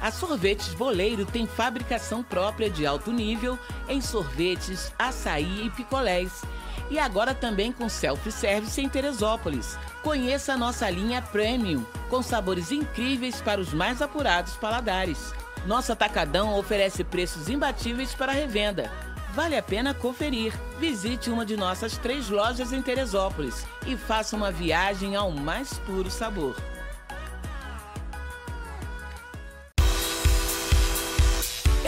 A Sorvetes Boleiro tem fabricação própria de alto nível em sorvetes, açaí e picolés. E agora também com self-service em Teresópolis. Conheça a nossa linha Premium, com sabores incríveis para os mais apurados paladares. Nosso atacadão oferece preços imbatíveis para revenda. Vale a pena conferir. Visite uma de nossas 3 lojas em Teresópolis e faça uma viagem ao mais puro sabor.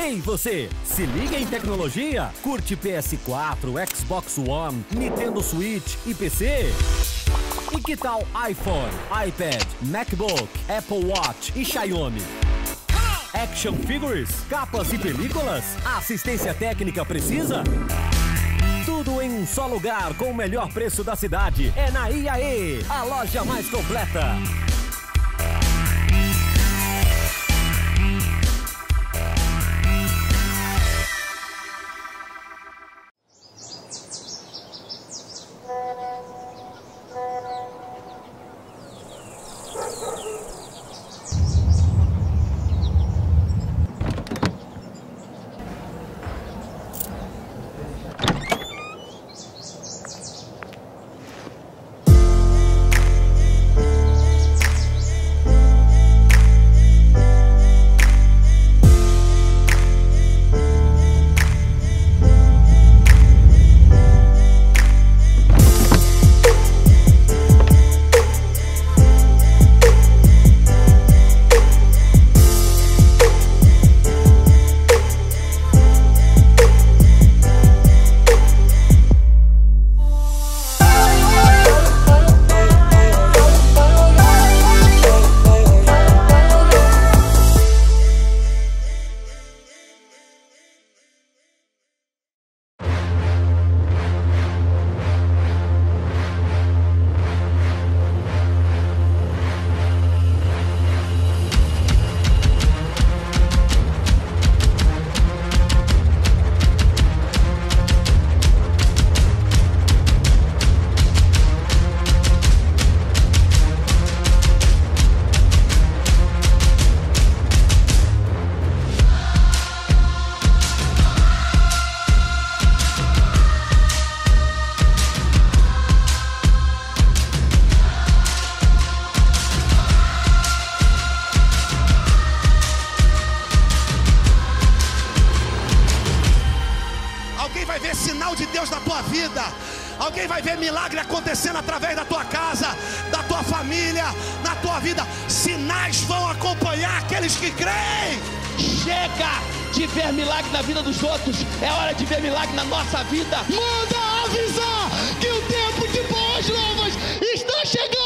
Ei você, se liga em tecnologia? Curte PS4, Xbox One, Nintendo Switch e PC? E que tal iPhone, iPad, MacBook, Apple Watch e Xiaomi? Action Figures, capas e películas? A assistência técnica precisa? Tudo em um só lugar com o melhor preço da cidade. É na IAE, a loja mais completa. Alguém vai ver milagre acontecendo através da tua casa, da tua família, na tua vida. Sinais vão acompanhar aqueles que creem. Chega de ver milagre na vida dos outros. É hora de ver milagre na nossa vida. Manda avisar que o tempo de boas novas está chegando.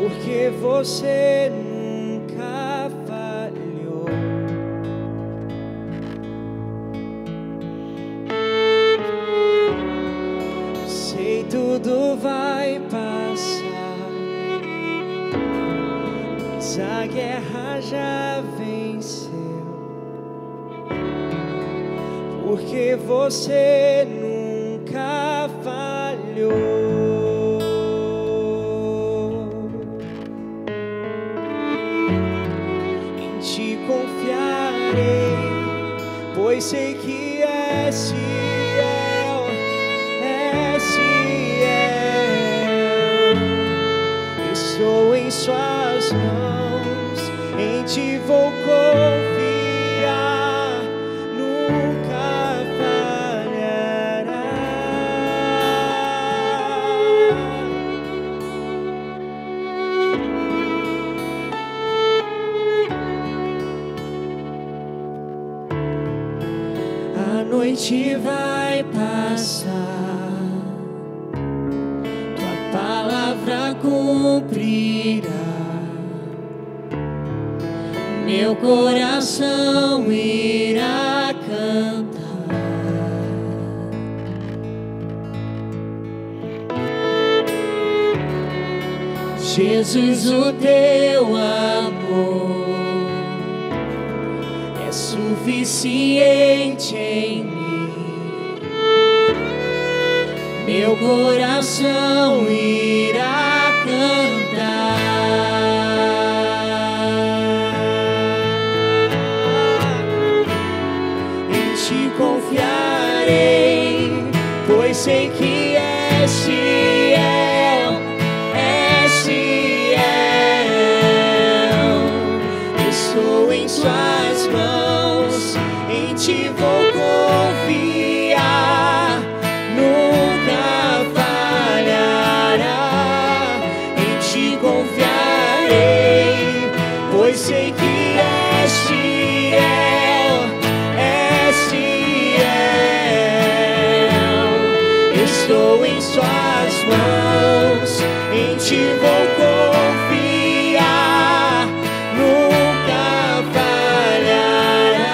Porque você nunca falhou. Sei tudo vai passar, mas a guerra já venceu. Porque você nunca falhou. pois sei que és fiel, és fiel. Estou em suas mãos, em ti vou confiar, nunca falhará. A noite vai passar, tua palavra cumprirá. Meu coração irá cantar. Jesus, o teu amor é suficiente em mim. Meu coração irá cantar. Em ti confiarei, pois sei que és fiel, és fiel. Estou em suas mãos, em ti vou confiar, nunca falhará. Em ti confiarei, pois sei que és fiel, és fiel. Estou em suas mãos, em ti vou confiar, nunca falhará.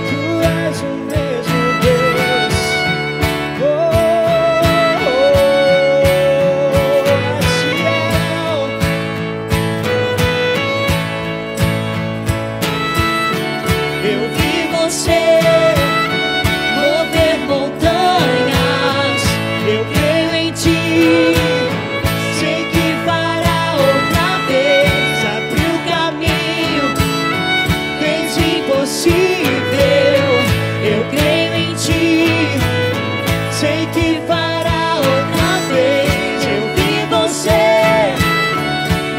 Tu és o mesmo Deus, oh, és fiel. Eu vi você mover montanhas, eu creio em ti. Sei que fará outra vez, abriu o caminho, fez o impossível. Eu creio em ti, sei que fará outra vez. Eu vi você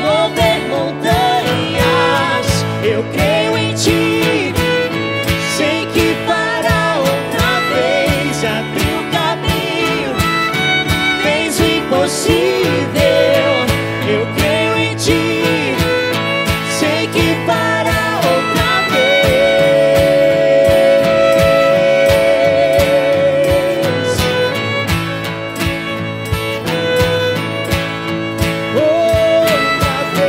mover montanhas, eu creio em ti. Sei que fará outra vez, abriu o caminho, fez o impossível. Eu creio em ti, sei que fará outra vez. Outra vez.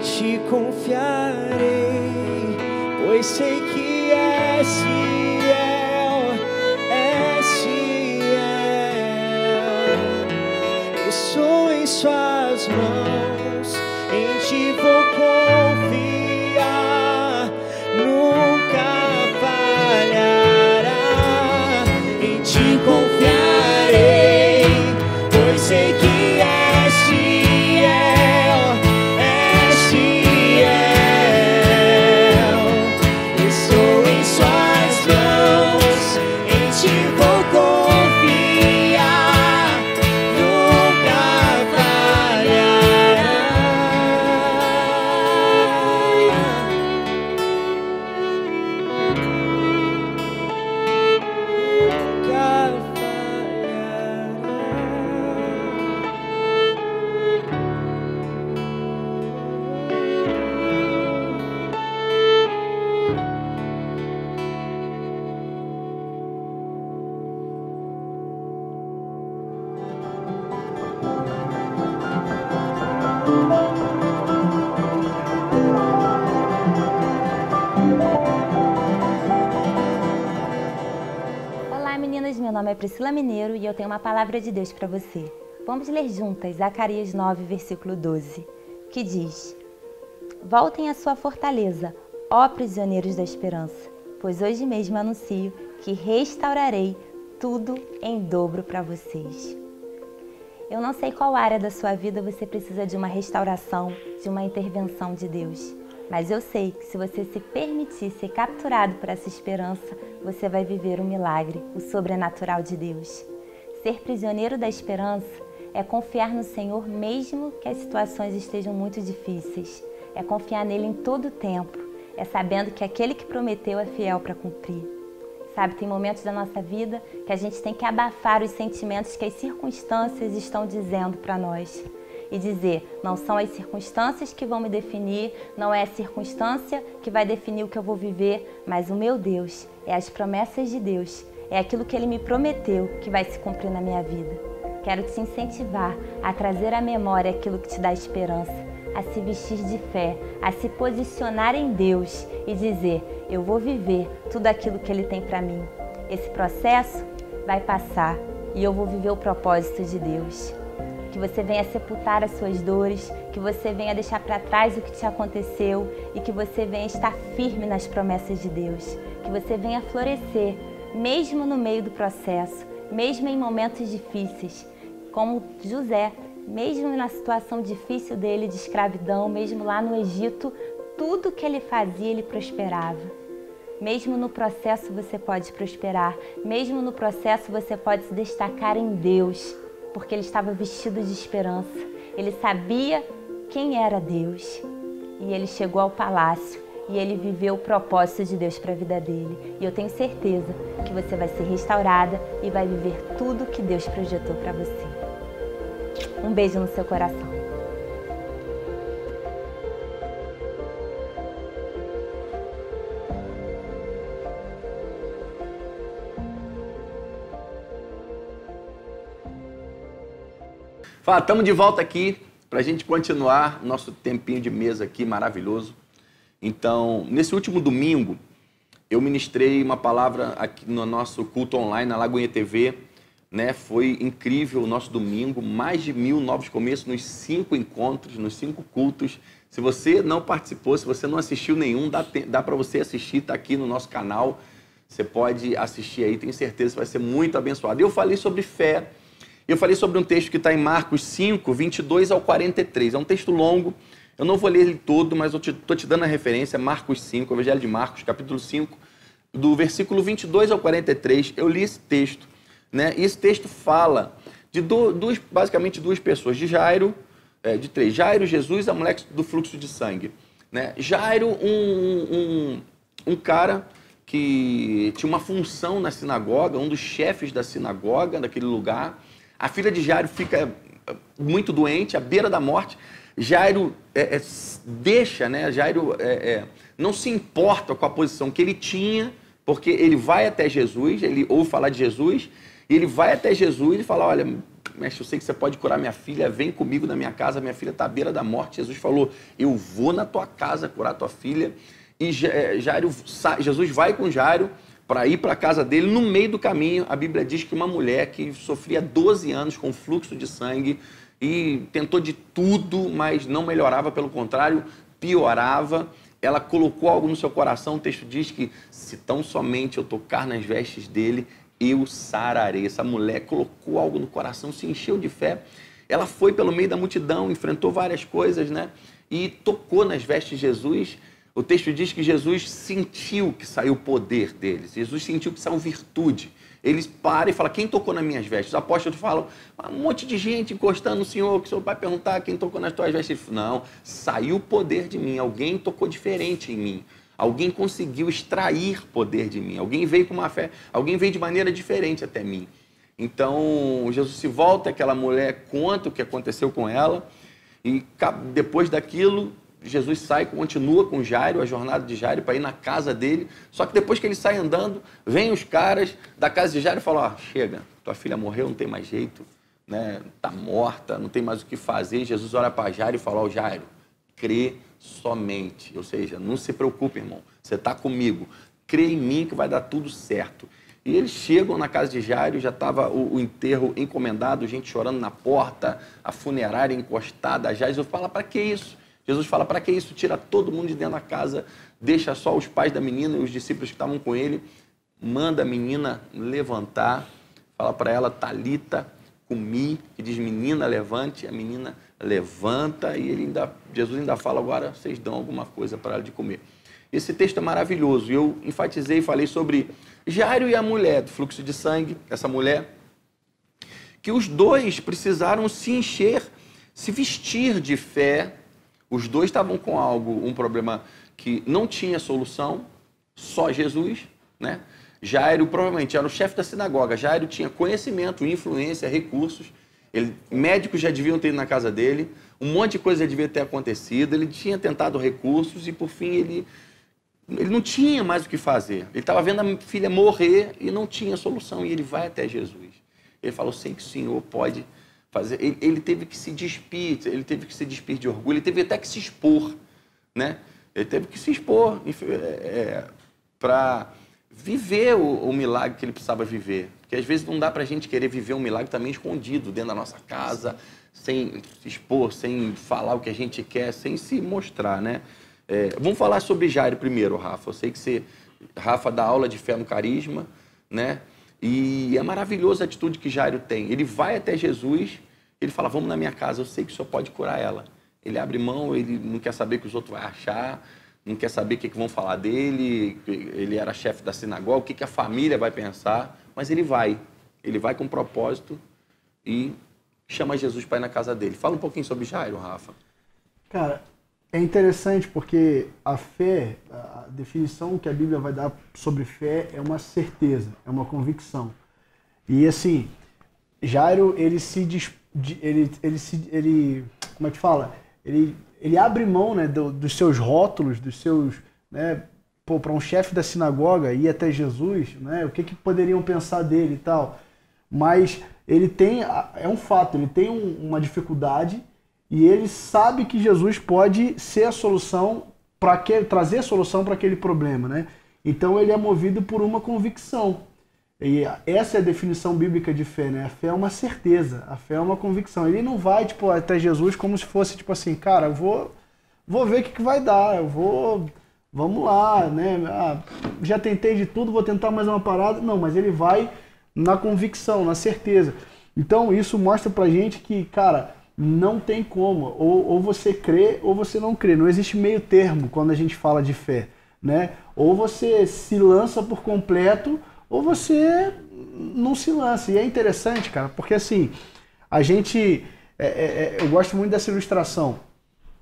Te confiarei, pois sei que és fiel, és fiel. Estou em suas mãos, em ti vou confiar, nunca falhará. Em ti confiarei, pois sei que és fiel, és fiel. Estou em suas mãos, em ti vou confiar, nunca falhará. meu nome é Priscila Mineiro e eu tenho uma palavra de Deus para você. Vamos ler juntas Zacarias 9, versículo 12, que diz: Voltem à sua fortaleza, ó prisioneiros da esperança, pois hoje mesmo anuncio que restaurarei tudo em dobro para vocês. Eu não sei qual área da sua vida você precisa de uma restauração, de uma intervenção de Deus. Mas eu sei que se você se permitir ser capturado por essa esperança, você vai viver um milagre, o sobrenatural de Deus. Ser prisioneiro da esperança é confiar no Senhor mesmo que as situações estejam muito difíceis. É confiar nele em todo o tempo. É sabendo que aquele que prometeu é fiel para cumprir. Sabe, tem momentos da nossa vida que a gente tem que abafar os sentimentos que as circunstâncias estão dizendo para nós. E dizer, não são as circunstâncias que vão me definir, não é a circunstância que vai definir o que eu vou viver, mas o meu Deus, é as promessas de Deus, é aquilo que Ele me prometeu que vai se cumprir na minha vida. Quero te incentivar a trazer à memória aquilo que te dá esperança, a se vestir de fé, a se posicionar em Deus e dizer, eu vou viver tudo aquilo que Ele tem para mim. Esse processo vai passar e eu vou viver o propósito de Deus. Que você venha sepultar as suas dores, que você venha deixar para trás o que te aconteceu e que você venha estar firme nas promessas de Deus. Que você venha florescer, mesmo no meio do processo, mesmo em momentos difíceis, como José, mesmo na situação difícil dele de escravidão, mesmo lá no Egito, tudo que ele fazia, ele prosperava. Mesmo no processo você pode prosperar, mesmo no processo você pode se destacar em Deus, porque ele estava vestido de esperança. Ele sabia quem era Deus. E ele chegou ao palácio e ele viveu o propósito de Deus para a vida dele. E eu tenho certeza que você vai ser restaurada e vai viver tudo que Deus projetou para você. Um beijo no seu coração. Estamos de volta aqui para a gente continuar nosso tempinho de mesa aqui maravilhoso. Então, nesse último domingo, eu ministrei uma palavra aqui no nosso culto online, na Lagoinha TV, né? Foi incrível o nosso domingo, mais de 1000 novos começos nos 5 encontros, nos 5 cultos. Se você não participou, se você não assistiu nenhum, dá para você assistir, está aqui no nosso canal. Você pode assistir aí, tenho certeza que vai ser muito abençoado. Eu falei sobre fé. Eu falei sobre um texto que está em Marcos 5, 22 ao 43. É um texto longo, eu não vou ler ele todo, mas eu estou te dando a referência, Marcos 5, Evangelho de Marcos, capítulo 5, do versículo 22 ao 43. Eu li esse texto, né? E esse texto fala de basicamente duas pessoas, de Jairo, de três, Jairo, Jesus, a mulher do fluxo de sangue. Né? Jairo, um cara que tinha uma função na sinagoga, um dos chefes da sinagoga, daquele lugar. A filha de Jairo fica muito doente, à beira da morte. Jairo deixa, né? Jairo não se importa com a posição que ele tinha, porque ele vai até Jesus, ele ouve falar de Jesus, e ele vai até Jesus e fala, olha, mestre, eu sei que você pode curar minha filha, vem comigo na minha casa, minha filha está à beira da morte. Jesus falou, eu vou na tua casa curar tua filha. E Jesus vai com Jairo para ir para a casa dele. No meio do caminho, a Bíblia diz que uma mulher que sofria 12 anos com fluxo de sangue e tentou de tudo, mas não melhorava, pelo contrário, piorava. Ela colocou algo no seu coração. O texto diz que se tão somente eu tocar nas vestes dele, eu sararei. Essa mulher colocou algo no coração, se encheu de fé. Ela foi pelo meio da multidão, enfrentou várias coisas, né? E tocou nas vestes de Jesus. O texto diz que Jesus sentiu que saiu o poder deles. Jesus sentiu que saiu virtude. Eles param e falam, quem tocou nas minhas vestes? Os apóstolos falam, um monte de gente encostando no Senhor, que o Senhor vai perguntar quem tocou nas tuas vestes. Ele falou, não, saiu o poder de mim, alguém tocou diferente em mim. Alguém conseguiu extrair poder de mim. Alguém veio com uma fé, alguém veio de maneira diferente até mim. Então, Jesus se volta, aquela mulher conta o que aconteceu com ela, e depois daquilo, Jesus sai, continua com Jairo, a jornada de Jairo, para ir na casa dele. Só que depois que ele sai andando, vem os caras da casa de Jairo e falam, chega, tua filha morreu, não tem mais jeito, né? Tá morta, não tem mais o que fazer. Jesus olha para Jairo e fala, Jairo, crê somente. Ou seja, não se preocupe, irmão, você está comigo. Crê em mim que vai dar tudo certo. E eles chegam na casa de Jairo, já estava o enterro encomendado, gente chorando na porta, a funerária encostada. Jesus fala, para que isso? Jesus fala, para que isso? Tira todo mundo de dentro da casa, deixa só os pais da menina e os discípulos que estavam com ele, manda a menina levantar, fala para ela, Talita, cumi, que diz, menina, levante, a menina levanta e Jesus ainda fala, agora vocês dão alguma coisa para ela de comer. Esse texto é maravilhoso. Eu enfatizei e falei sobre Jairo e a mulher do fluxo de sangue, essa mulher, que os dois precisaram se encher, se vestir de fé. Os dois estavam com um problema que não tinha solução, só Jesus, né? Jairo provavelmente era o chefe da sinagoga. Jairo tinha conhecimento, influência, recursos. Médicos já deviam ter ido na casa dele, um monte de coisa já devia ter acontecido. Ele tinha tentado recursos e, por fim, ele não tinha mais o que fazer. Ele estava vendo a filha morrer e não tinha solução. E ele vai até Jesus. Ele falou, sei que o Senhor pode fazer. Ele teve que se despir, de orgulho, ele teve até que se expor, né? Ele teve que se expor para viver o milagre que ele precisava viver. Porque às vezes não dá para a gente querer viver um milagre também escondido, dentro da nossa casa, sem se expor, sem falar o que a gente quer, sem se mostrar, né? Vamos falar sobre Jairo primeiro, Rafa. Eu sei que Rafa dá aula de fé no Carisma, né? E é maravilhosa a atitude que Jairo tem. Ele vai até Jesus, ele fala, vamos na minha casa, eu sei que o Senhor pode curar ela. Ele abre mão, ele não quer saber o que os outros vão achar, não quer saber o que vão falar dele, ele era chefe da sinagoga, o que a família vai pensar, mas ele vai com propósito e chama Jesus para ir na casa dele. Fala um pouquinho sobre Jairo, Rafa. Cara, é interessante porque a fé, a definição que a Bíblia vai dar sobre fé é uma certeza, é uma convicção. E assim, Jairo, como é que fala? Ele abre mão, né, dos seus rótulos, né, para um chefe da sinagoga ir até Jesus, né, o que poderiam pensar dele e tal. Mas ele tem, é um fato, ele tem uma dificuldade e ele sabe que Jesus pode ser a solução, trazer a solução para aquele problema, né? Então ele é movido por uma convicção. E essa é a definição bíblica de fé, né? A fé é uma certeza, a fé é uma convicção. Ele não vai, até Jesus como se fosse, assim, cara, eu vou ver o que vai dar, vamos lá, né? Já tentei de tudo, vou tentar mais uma parada. Não, mas ele vai na convicção, na certeza. Então isso mostra pra gente que, cara, não tem como, ou você crê ou você não crê. Não existe meio termo quando a gente fala de fé, né? Ou você se lança por completo, ou você não se lança. E é interessante, cara, porque assim, a gente... eu gosto muito dessa ilustração.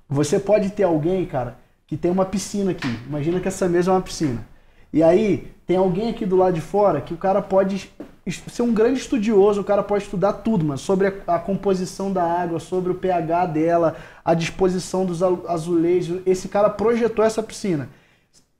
Você pode ter alguém, cara, que tem uma piscina aqui. Imagina que essa mesa é uma piscina. E aí, tem alguém aqui do lado de fora que o cara pode ser um grande estudioso, o cara pode estudar tudo, mano, sobre a composição da água, sobre o pH dela, a disposição dos azulejos. Esse cara projetou essa piscina.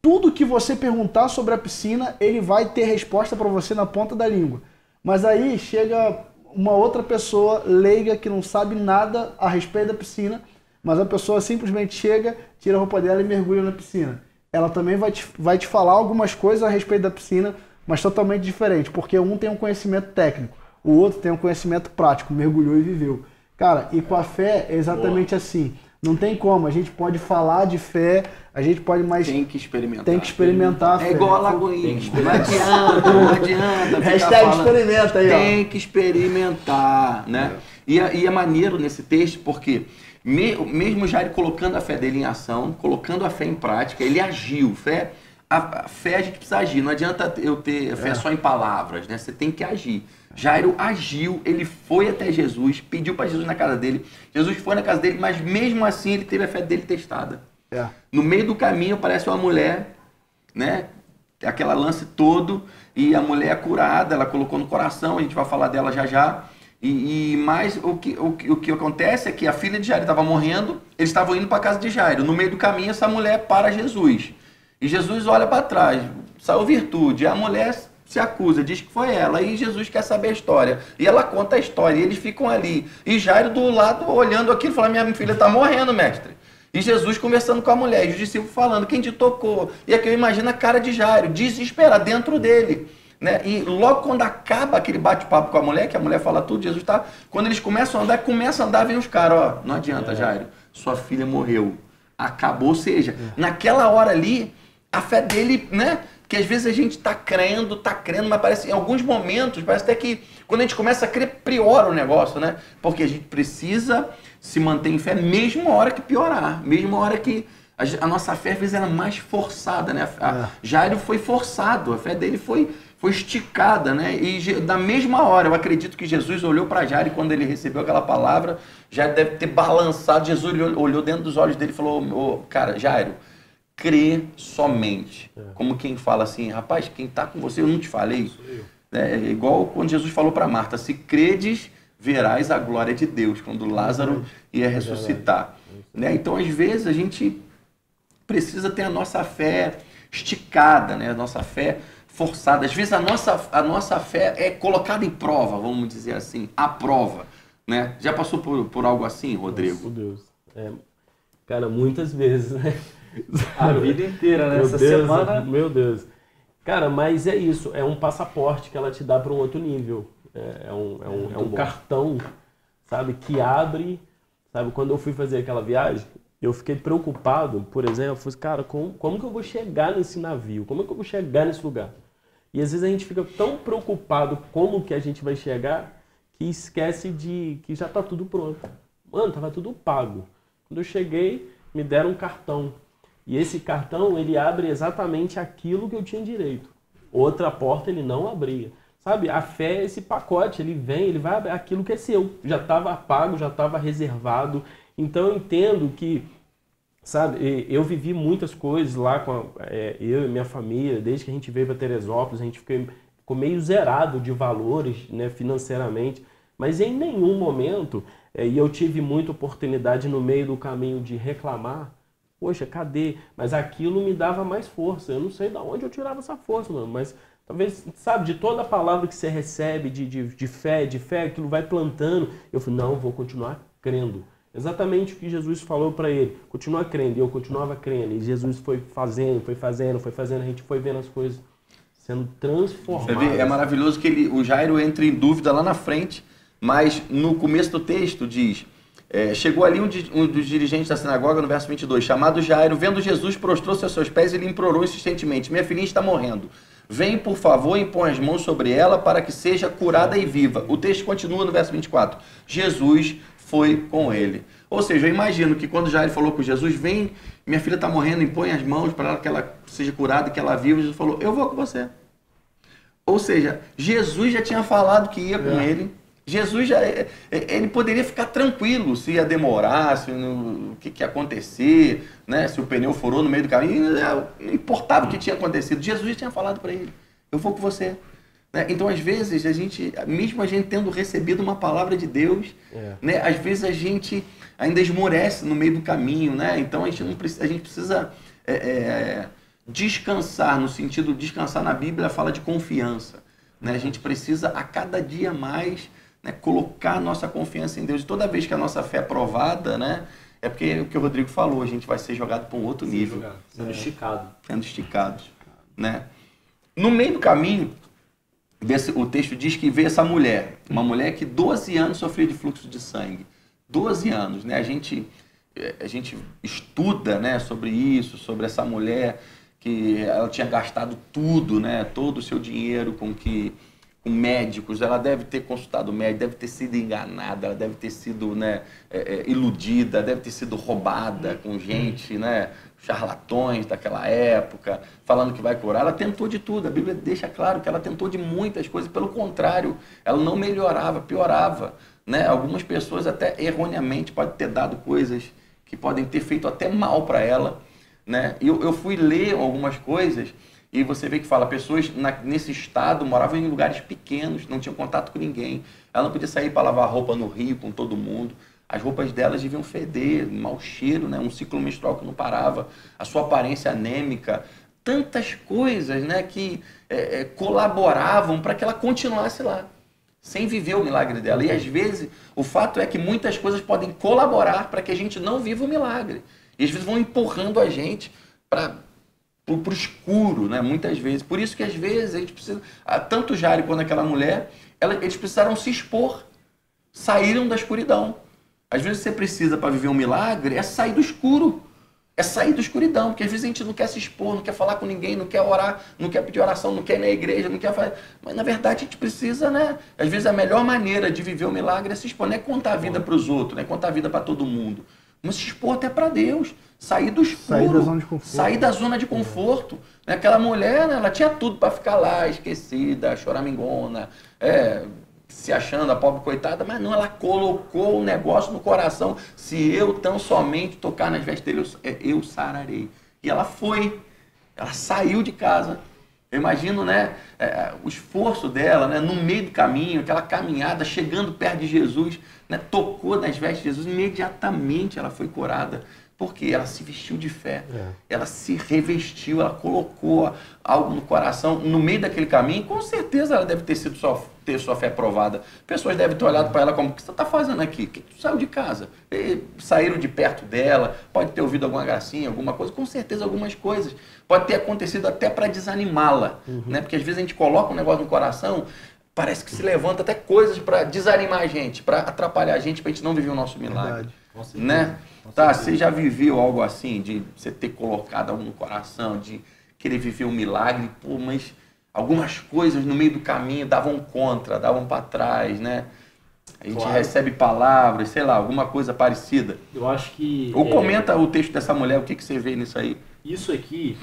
Tudo que você perguntar sobre a piscina, ele vai ter resposta para você na ponta da língua. Mas aí chega uma outra pessoa leiga que não sabe nada a respeito da piscina, mas a pessoa simplesmente chega, tira a roupa dela e mergulha na piscina. Ela também vai te falar algumas coisas a respeito da piscina, mas totalmente diferente, porque um tem um conhecimento técnico, o outro tem um conhecimento prático, mergulhou e viveu. Cara, e com a fé é exatamente assim. Não tem como, a gente pode falar de fé, a gente pode mais... Tem que experimentar. Tem que experimentar a fé. É igual a Lagoinha. Não adianta. Hashtag experimenta aí, ó. Tem que experimentar, né? E é maneiro nesse texto porque mesmo Jairo colocando a fé dele em ação, colocando a fé em prática, ele agiu. A fé a gente precisa agir, não adianta eu ter fé só em palavras, né? Você tem que agir. Jairo agiu, ele foi até Jesus, pediu para Jesus na casa dele. Jesus foi na casa dele, mas mesmo assim ele teve a fé dele testada. No meio do caminho aparece uma mulher, né? Aquela lance todo, e a mulher é curada, ela colocou no coração, a gente vai falar dela já já. Mas o que acontece é que a filha de Jairo estava morrendo, eles estavam indo para a casa de Jairo. No meio do caminho essa mulher para Jesus. E Jesus olha para trás, saiu virtude, e a mulher se acusa, diz que foi ela, e Jesus quer saber a história. E ela conta a história, e eles ficam ali. E Jairo do lado, olhando aquilo, fala, minha filha está morrendo, mestre. E Jesus conversando com a mulher, e os discípulos falando, quem te tocou? E aqui eu imagino a cara de Jairo, desesperado, dentro dele. né? E logo quando acaba aquele bate-papo com a mulher, que a mulher fala tudo, Jesus tá... Quando eles começam a andar, vem os caras, ó, não adianta, Jairo, sua filha morreu. Acabou, ou seja, naquela hora ali, a fé dele, né? Porque às vezes a gente tá crendo, mas parece, em alguns momentos, parece até que quando a gente começa a crer, piora o negócio, né? Porque a gente precisa se manter em fé mesmo a hora que piorar, mesmo a hora que a nossa fé, às vezes, era mais forçada, né? Jairo foi forçado, a fé dele foi esticada, né? E na mesma hora, eu acredito que Jesus olhou para Jairo e quando ele recebeu aquela palavra, Jairo deve ter balançado, Jesus olhou dentro dos olhos dele e falou, cara, Jairo, crê somente. Como quem fala assim, rapaz, quem está com você, eu não te falei. É igual quando Jesus falou para Marta, se credes, verás a glória de Deus, quando Lázaro ia ressuscitar. Né? Então, às vezes, a gente precisa ter a nossa fé esticada, né? A nossa fé forçada. Às vezes, a nossa fé é colocada em prova, vamos dizer assim, à prova. Né? Já passou por algo assim, Rodrigo? Meu Deus. Cara, muitas vezes, né? A vida inteira, né? Essa semana... Meu Deus. Cara, mas é isso. É um passaporte que ela te dá para um outro nível. É um cartão, sabe? Que abre... Sabe? Quando eu fui fazer aquela viagem, eu fiquei preocupado, por exemplo. Falei, cara, como que eu vou chegar nesse navio? Como é que eu vou chegar nesse lugar? E às vezes a gente fica tão preocupado como que a gente vai chegar que esquece de que já tá tudo pronto. Mano, tava tudo pago. Quando eu cheguei, me deram um cartão. E esse cartão, ele abre exatamente aquilo que eu tinha direito. Outra porta ele não abria. Sabe, a fé é esse pacote, ele vai abrir aquilo que é seu. Já estava pago, já estava reservado. Então eu entendo que, sabe, eu vivi muitas coisas lá com eu e minha família, desde que a gente veio para Teresópolis, a gente ficou meio zerado de valores, né, financeiramente. Mas em nenhum momento, e eu tive muita oportunidade no meio do caminho de reclamar, poxa, cadê? Mas aquilo me dava mais força. Eu não sei de onde eu tirava essa força, mano. Mas talvez, sabe, de toda a palavra que você recebe de fé, aquilo vai plantando. Eu falei, não, vou continuar crendo. Exatamente o que Jesus falou para ele. Continua crendo. E eu continuava crendo. E Jesus foi fazendo. A gente foi vendo as coisas sendo transformadas. Você vê, é maravilhoso que o Jairo entra em dúvida lá na frente. Mas no começo do texto diz... chegou ali um dos dirigentes da sinagoga, no verso 22, chamado Jairo, vendo Jesus, prostrou-se aos seus pés e lhe implorou insistentemente, minha filhinha está morrendo, vem por favor e põe as mãos sobre ela para que seja curada e viva. O texto continua no verso 24, Jesus foi com ele. Ou seja, eu imagino que quando Jairo falou com Jesus, vem, minha filha está morrendo, impõe as mãos para ela que ela seja curada e que ela viva, Jesus falou, eu vou com você. Ou seja, Jesus já tinha falado que ia com ele. Jesus ele poderia ficar tranquilo se ia demorar, se o que ia acontecer, né? Se o pneu furou no meio do caminho, não importava o que tinha acontecido. Jesus já tinha falado para ele, eu vou com você. Né? Então, às vezes, mesmo a gente tendo recebido uma palavra de Deus, né? Às vezes a gente ainda esmorece no meio do caminho. Né? Então, a gente precisa descansar, no sentido de descansar na Bíblia, fala de confiança. Né? A gente precisa, a cada dia mais... Né, colocar a nossa confiança em Deus. E toda vez que a nossa fé é provada, né, é porque o que o Rodrigo falou, a gente vai ser jogado para um outro nível. Sendo esticado. Sendo esticados. Né? No meio do caminho, o texto diz que veio essa mulher, uma mulher que 12 anos sofria de fluxo de sangue. 12 anos. Né? A gente estuda, né, sobre isso, sobre essa mulher que ela tinha gastado tudo, né, todo o seu dinheiro com médicos, ela deve ter consultado o médico, deve ter sido enganada, ela deve ter sido, né, iludida, deve ter sido roubada com gente, né, charlatões daquela época, falando que vai curar. Ela tentou de tudo, a Bíblia deixa claro que ela tentou de muitas coisas, pelo contrário, ela não melhorava, piorava. Né? Algumas pessoas até erroneamente podem ter dado coisas que podem ter feito até mal para ela. Né? Eu fui ler algumas coisas e você vê que fala, pessoas nesse estado moravam em lugares pequenos, não tinham contato com ninguém. Ela não podia sair para lavar roupa no rio com todo mundo. As roupas delas deviam feder, mau cheiro, né? Um ciclo menstrual que não parava, a sua aparência anêmica. Tantas coisas, né, que colaboravam para que ela continuasse lá, sem viver o milagre dela. E às vezes, o fato é que muitas coisas podem colaborar para que a gente não viva o milagre. E às vezes vão empurrando a gente para pro escuro, né? Muitas vezes. Por isso que às vezes a gente precisa, tanto Jairo quanto aquela mulher, eles precisaram se expor, saíram da escuridão. Às vezes você precisa, para viver um milagre, é sair do escuro. É sair da escuridão, porque às vezes a gente não quer se expor, não quer falar com ninguém, não quer orar, não quer pedir oração, não quer ir na igreja, não quer fazer... Mas na verdade a gente precisa, né? Às vezes a melhor maneira de viver o milagre é se expor, não é contar a vida para os outros, não é contar a vida para todo mundo. Mas se expor até para Deus, sair do escuro, sair da zona de conforto. Sair da zona de conforto. Aquela mulher, né, ela tinha tudo para ficar lá, esquecida, choramingona, se achando a pobre coitada, mas não, ela colocou o negócio no coração. Se eu tão somente tocar nas vestes dele, eu sararei. E ela foi, ela saiu de casa. Eu imagino, né, o esforço dela, né, no meio do caminho, aquela caminhada, chegando perto de Jesus, né, tocou nas vestes de Jesus, imediatamente ela foi curada. Porque ela se vestiu de fé, ela se revestiu, ela colocou algo no coração, no meio daquele caminho. Com certeza ela deve ter sua fé provada. Pessoas devem ter olhado para ela como: o que você está fazendo aqui? Que tu saiu de casa? Saíram de perto dela, pode ter ouvido alguma gracinha, alguma coisa, com certeza algumas coisas. Pode ter acontecido até para desanimá-la, né? Porque às vezes a gente coloca um negócio no coração, parece que se levanta até coisas para desanimar a gente, para atrapalhar a gente, para a gente não viver o nosso milagre. Né? Tá, você já viveu algo assim, de você ter colocado algo no coração, de querer viver um milagre, pô, mas algumas coisas no meio do caminho davam contra, davam para trás, né? A gente recebe palavras, sei lá, alguma coisa parecida. Eu acho que... Ou comenta o texto dessa mulher, o que você vê nisso aí? Isso aqui,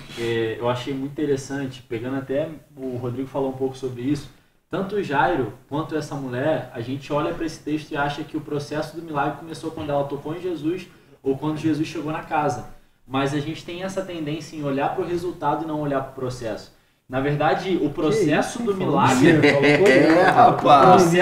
eu achei muito interessante, pegando até, o Rodrigo falou um pouco sobre isso. Tanto o Jairo quanto essa mulher, a gente olha para esse texto e acha que o processo do milagre começou quando ela tocou em Jesus ou quando Jesus chegou na casa. Mas a gente tem essa tendência em olhar para o resultado e não olhar para o processo. Na verdade, o processo do milagre... rapaz!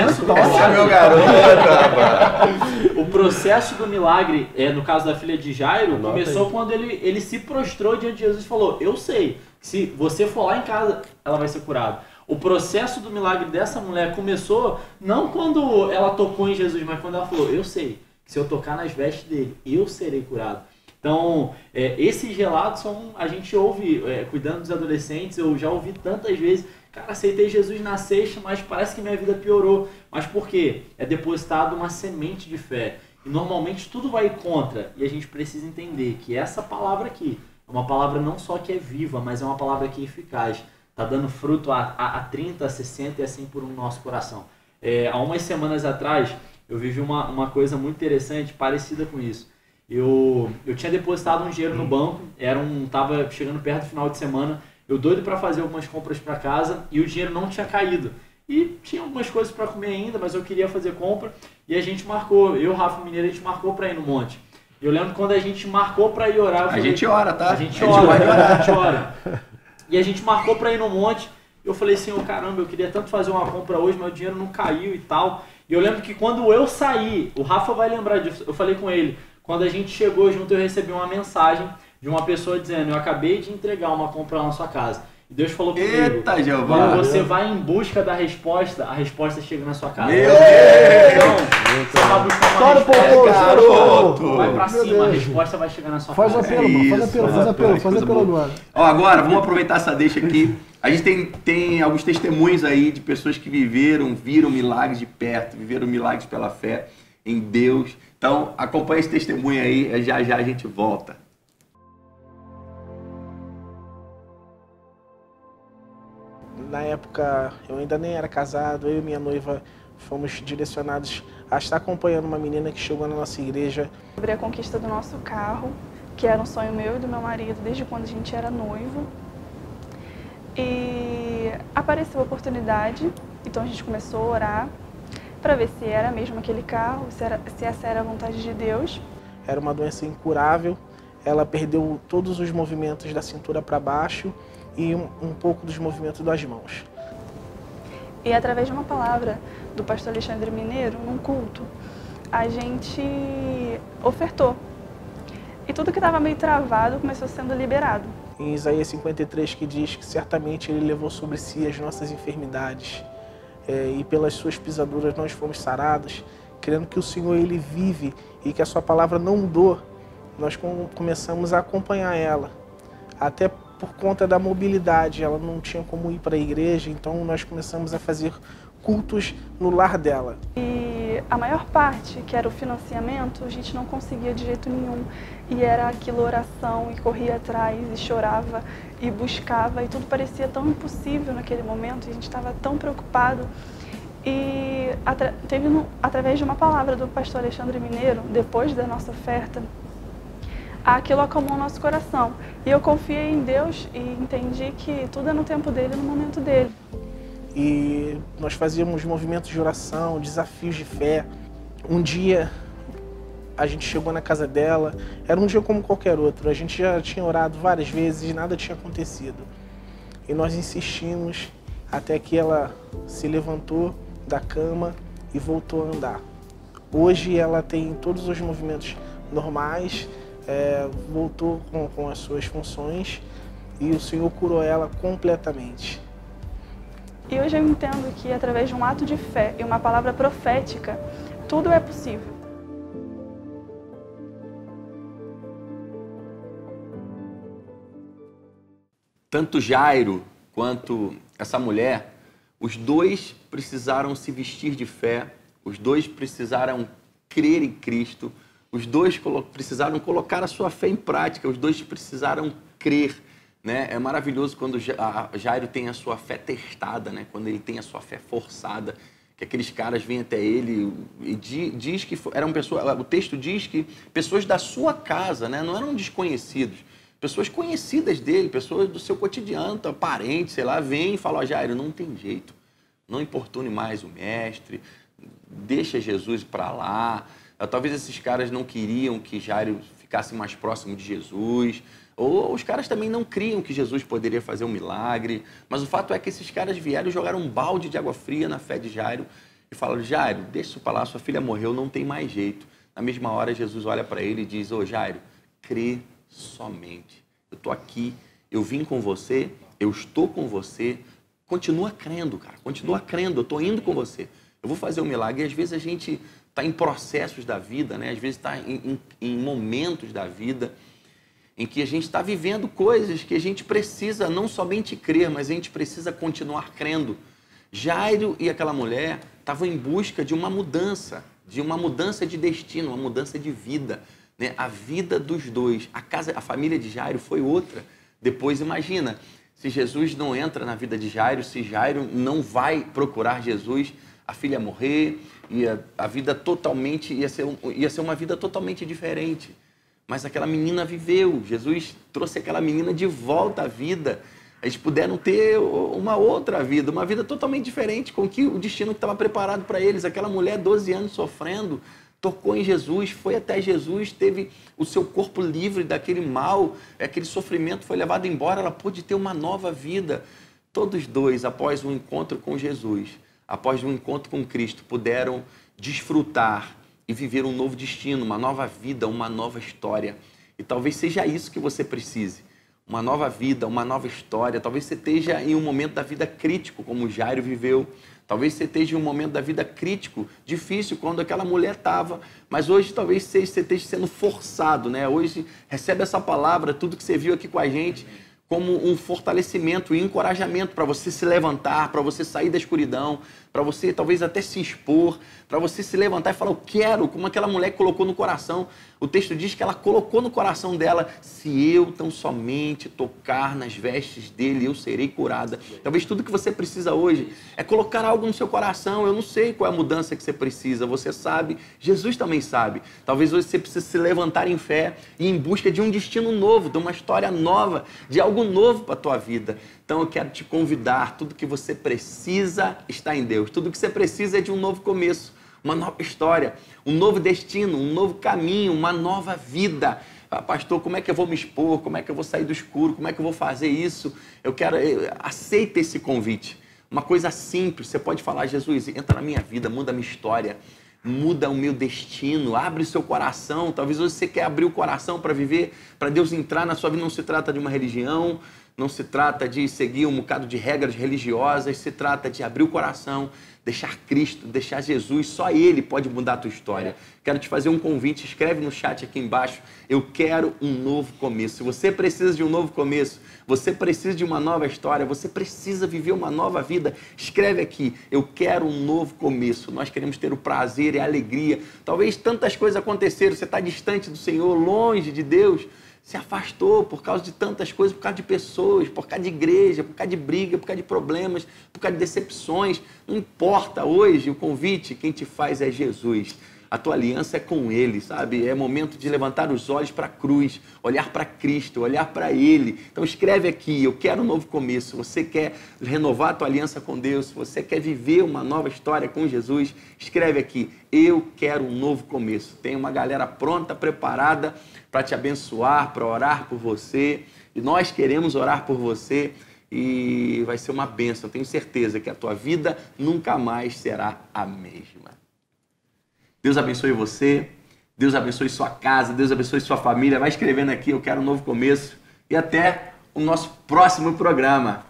O processo do milagre, no caso da filha de Jairo, começou quando ele se prostrou diante de Jesus e falou: eu sei, se você for lá em casa, ela vai ser curada. O processo do milagre dessa mulher começou não quando ela tocou em Jesus, mas quando ela falou: eu sei que se eu tocar nas vestes dele, eu serei curado. Então, esses relatos a gente ouve, cuidando dos adolescentes, eu já ouvi tantas vezes: cara, aceitei Jesus na sexta, mas parece que minha vida piorou. Mas por quê? É depositado uma semente de fé. E normalmente tudo vai contra. E a gente precisa entender que essa palavra aqui é uma palavra não só que é viva, mas é uma palavra que é eficaz. Está dando fruto a 30, a 60 e assim por um nosso coração. Há umas semanas atrás, eu vivi uma coisa muito interessante, parecida com isso. Eu tinha depositado um dinheiro no banco, tava chegando perto do final de semana, eu doido para fazer algumas compras para casa e o dinheiro não tinha caído. E tinha algumas coisas para comer ainda, mas eu queria fazer compra e a gente marcou, eu, Rafa Mineiro, a gente marcou para ir no monte. Eu lembro quando a gente marcou para ir orar... A gente ora, tá? A gente ora. E a gente marcou para ir no monte. Eu falei assim: caramba, eu queria tanto fazer uma compra hoje, mas o dinheiro não caiu e tal. E eu lembro que quando eu saí, o Rafa vai lembrar disso, eu falei com ele, quando a gente chegou junto, eu recebi uma mensagem de uma pessoa dizendo: eu acabei de entregar uma compra lá na sua casa. E Deus falou comigo: eita, Jeová! Quando você vai em busca da resposta, a resposta chega na sua casa. Meu Deus! Então, você vai buscar uma resposta, garoto! Vai pra cima, a resposta vai chegar na sua casa. Faz apelo agora. Ó, agora, vamos aproveitar essa deixa aqui. A gente tem alguns testemunhos aí de pessoas que viram milagres de perto, viveram milagres pela fé em Deus. Então, acompanha esse testemunho aí, já a gente volta. Na época, eu ainda nem era casado, eu e minha noiva fomos direcionados a estar acompanhando uma menina que chegou na nossa igreja. Sobre a conquista do nosso carro, que era um sonho meu e do meu marido desde quando a gente era noivo. E apareceu a oportunidade, então a gente começou a orar para ver se era mesmo aquele carro, se essa era a vontade de Deus. Era uma doença incurável, ela perdeu todos os movimentos da cintura para baixo e um pouco dos movimentos das mãos. E através de uma palavra do pastor Alexandre Mineiro, num culto, a gente ofertou. E tudo que estava meio travado começou sendo liberado. Em Isaías 53, que diz que certamente Ele levou sobre si as nossas enfermidades e pelas suas pisaduras nós fomos sarados, crendo que o Senhor Ele vive e que a sua palavra não mudou, nós começamos a acompanhar ela. Até por conta da mobilidade, ela não tinha como ir para a igreja, então nós começamos a fazer cultos no lar dela. E a maior parte, que era o financiamento, a gente não conseguia de jeito nenhum. E era aquilo, oração, e corria atrás, e chorava, e buscava, e tudo parecia tão impossível naquele momento, e a gente estava tão preocupado. E através de uma palavra do pastor Alexandre Mineiro, depois da nossa oferta, aquilo acalmou o nosso coração. E eu confiei em Deus e entendi que tudo é no tempo dele, no momento dele. E nós fazíamos movimentos de oração, desafios de fé. Um dia a gente chegou na casa dela, era um dia como qualquer outro. A gente já tinha orado várias vezes e nada tinha acontecido. E nós insistimos até que ela se levantou da cama e voltou a andar. Hoje ela tem todos os movimentos normais, voltou com as suas funções e o Senhor curou ela completamente. E hoje eu entendo que através de um ato de fé e uma palavra profética, tudo é possível. Tanto Jairo quanto essa mulher, os dois precisaram se vestir de fé, os dois precisaram crer em Cristo, os dois precisaram colocar a sua fé em prática, os dois precisaram crer. Né? É maravilhoso quando Jairo tem a sua fé testada, né? Quando ele tem a sua fé forçada, que aqueles caras vêm até ele e diz que eram pessoas, o texto diz que pessoas da sua casa, né? Não eram desconhecidos, pessoas conhecidas dele, pessoas do seu cotidiano, parentes, sei lá, vêm e falam: ó, Jairo, não tem jeito, não importune mais o mestre, deixa Jesus para lá. Talvez esses caras não queriam que Jairo ficasse mais próximo de Jesus, ou os caras também não criam que Jesus poderia fazer um milagre, mas o fato é que esses caras vieram e jogaram um balde de água fria na fé de Jairo e falaram: Jairo, deixa isso para lá, sua filha morreu, não tem mais jeito. Na mesma hora, Jesus olha para ele e diz: ô Jairo, crê somente. Eu estou aqui, eu vim com você, eu estou com você, continua crendo, cara, continua crendo, eu estou indo com você, eu vou fazer um milagre. E às vezes a gente está em processos da vida, né? Às vezes está em momentos da vida em que a gente está vivendo coisas que a gente precisa não somente crer, mas a gente precisa continuar crendo. Jairo e aquela mulher estavam em busca de uma mudança de destino, uma mudança de vida, né? A vida dos dois, a família de Jairo foi outra. Depois imagina, se Jesus não entra na vida de Jairo, se Jairo não vai procurar Jesus, a filha ia morrer, a vida totalmente ia ser uma vida totalmente diferente. Mas aquela menina viveu, Jesus trouxe aquela menina de volta à vida. Eles puderam ter uma outra vida, uma vida totalmente diferente, com o destino que estava preparado para eles. Aquela mulher, 12 anos sofrendo, tocou em Jesus, foi até Jesus, teve o seu corpo livre daquele mal, aquele sofrimento foi levado embora, ela pôde ter uma nova vida. Todos dois, após um encontro com Jesus, após um encontro com Cristo, puderam desfrutar e viver um novo destino, uma nova vida, uma nova história. E talvez seja isso que você precise. Uma nova vida, uma nova história. Talvez você esteja em um momento da vida crítico, como Jairo viveu. Talvez você esteja em um momento da vida crítico, difícil, quando aquela mulher estava. Mas hoje talvez você esteja sendo forçado, né? Hoje recebe essa palavra, tudo que você viu aqui com a gente, como um fortalecimento e encorajamento para você se levantar, para você sair da escuridão, para você talvez até se expor, para você se levantar e falar: eu quero, como aquela mulher colocou no coração. O texto diz que ela colocou no coração dela: se eu tão somente tocar nas vestes dele, eu serei curada. Talvez tudo que você precisa hoje é colocar algo no seu coração. Eu não sei qual é a mudança que você precisa, você sabe, Jesus também sabe. Talvez hoje você precise se levantar em fé e em busca de um destino novo, de uma história nova, de algo novo para a tua vida. Então eu quero te convidar, tudo que você precisa está em Deus. Tudo que você precisa é de um novo começo, uma nova história, um novo destino, um novo caminho, uma nova vida. Ah, pastor, como é que eu vou me expor? Como é que eu vou sair do escuro? Como é que eu vou fazer isso? Aceita esse convite. Uma coisa simples, você pode falar: Jesus, entra na minha vida, muda a minha história, muda o meu destino, abre o seu coração. Talvez hoje você quer abrir o coração para viver, para Deus entrar na sua vida. Não se trata de uma religião, não se trata de seguir um bocado de regras religiosas, se trata de abrir o coração, deixar Cristo, deixar Jesus, só Ele pode mudar a tua história. Quero te fazer um convite, escreve no chat aqui embaixo, eu quero um novo começo. Se você precisa de um novo começo, você precisa de uma nova história, você precisa viver uma nova vida, escreve aqui, eu quero um novo começo. Nós queremos ter o prazer e a alegria. Talvez tantas coisas aconteceram, você está distante do Senhor, longe de Deus, se afastou por causa de tantas coisas, por causa de pessoas, por causa de igreja, por causa de briga, por causa de problemas, por causa de decepções. Não importa, hoje o convite, quem te faz é Jesus. A tua aliança é com Ele, sabe? É momento de levantar os olhos para a cruz, olhar para Cristo, olhar para Ele. Então escreve aqui, eu quero um novo começo. Você quer renovar a tua aliança com Deus, você quer viver uma nova história com Jesus, escreve aqui, eu quero um novo começo. Tem uma galera pronta, preparada para te abençoar, para orar por você. E nós queremos orar por você e vai ser uma bênção. Eu tenho certeza que a tua vida nunca mais será a mesma. Deus abençoe você, Deus abençoe sua casa, Deus abençoe sua família. Vai escrevendo aqui, eu quero um novo começo. E até o nosso próximo programa.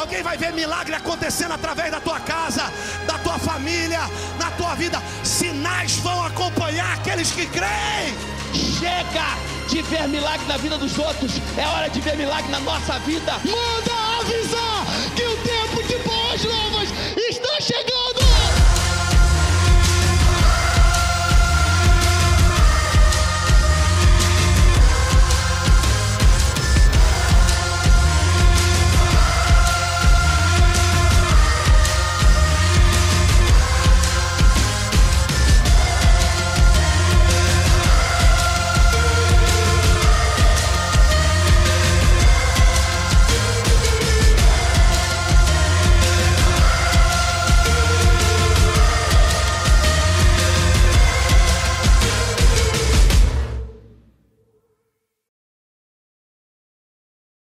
Alguém vai ver milagre acontecendo através da tua casa, da tua família, na tua vida. Sinais vão acompanhar aqueles que creem. Chega de ver milagre na vida dos outros. É hora de ver milagre na nossa vida. Manda avisar que o tempo de boas novas está chegando.